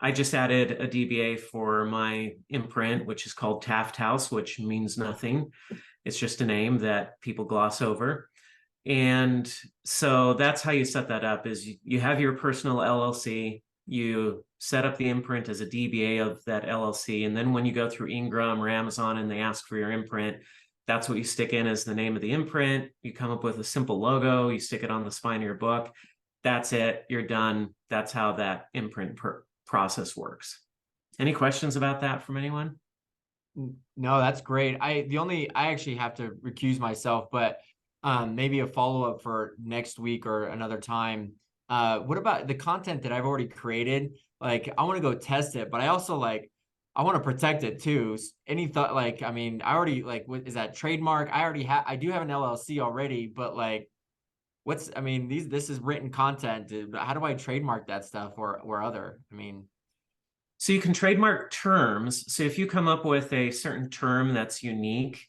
I just added a DBA for my imprint, which is called Taft House, which means nothing. It's just a name that people gloss over. And so that's how you set that up is you have your personal LLC, you set up the imprint as a DBA of that LLC. And then when you go through Ingram or Amazon and they ask for your imprint, that's what you stick in as the name of the imprint. You come up with a simple logo, you stick it on the spine of your book. That's it. You're done. That's how that imprint process works. Any questions about that from anyone? No, that's great. I actually have to recuse myself, but maybe a follow-up for next week or another time. What about the content that I've already created? Like, I want to go test it, but I also I want to protect it too. Any thought, I mean, I already what is that trademark? I do have an LLC already, but I mean, this is written content. How do I trademark that stuff or other? I mean, So you can trademark terms. So if you come up with a certain term that's unique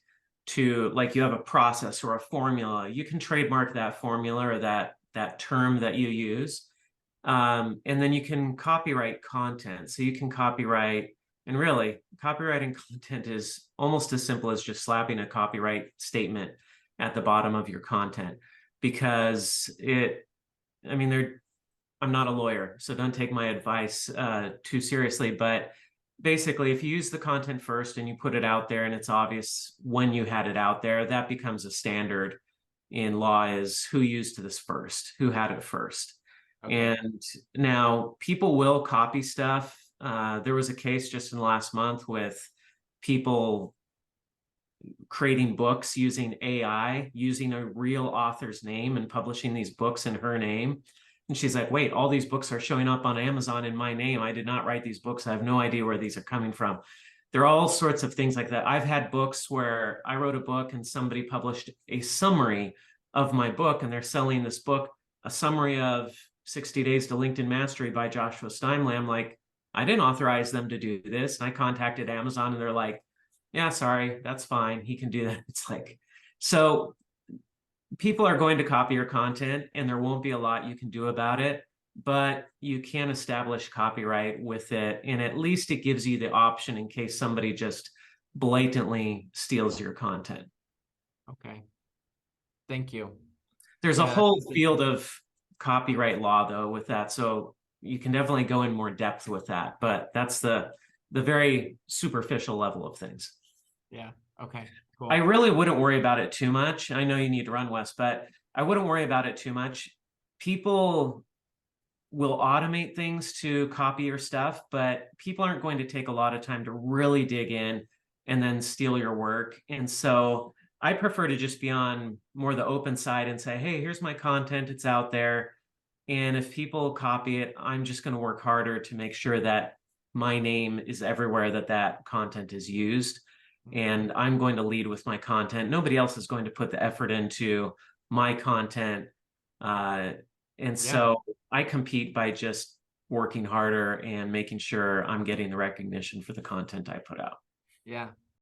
to, like you have a process or a formula, you can trademark that formula or that term that you use. And then you can copyright content. So you can copyright, and really copywriting content is almost as simple as just slapping a copyright statement at the bottom of your content because I mean, I'm not a lawyer, so don't take my advice too seriously. But basically, if you use the content first and you put it out there and it's obvious when you had it out there, that becomes a standard in law is who used this first, who had it first. okay. And now people will copy stuff. There was a case just in the last month with people creating books using AI, using a real author's name and publishing these books in her name. And she's like, wait, all these books are showing up on Amazon in my name. I did not write these books. I have no idea where these are coming from. There are all sorts of things like that. I've had books where I wrote a book and somebody published a summary of my book, and they're selling this book, a summary of 60 Days to LinkedIn Mastery by Joshua Steimle. I'm like, I didn't authorize them to do this. And I contacted Amazon and they're like, yeah, sorry, that's fine. He can do that. It's like, so people are going to copy your content and there won't be a lot you can do about it, but you can establish copyright with it. And at least it gives you the option in case somebody just blatantly steals your content. Okay. Thank you. There's a Yeah, that's whole good. field of copyright law though with that. So you can definitely go in more depth with that, but that's the very superficial level of things. Yeah. Okay. I Cool. really wouldn't worry about it too much. I know you need to run, Wes, but I wouldn't worry about it too much. People will automate things to copy your stuff, but people aren't going to take a lot of time to really dig in and then steal your work. And so I prefer to just be on more the open side and say, hey, here's my content. It's out there. And if people copy it, I'm just going to work harder to make sure that my name is everywhere that that content is used. And I'm going to lead with my content. Nobody else is going to put the effort into my content. And Yeah. so I compete by just working harder and making sure I'm getting the recognition for the content I put out. Yeah.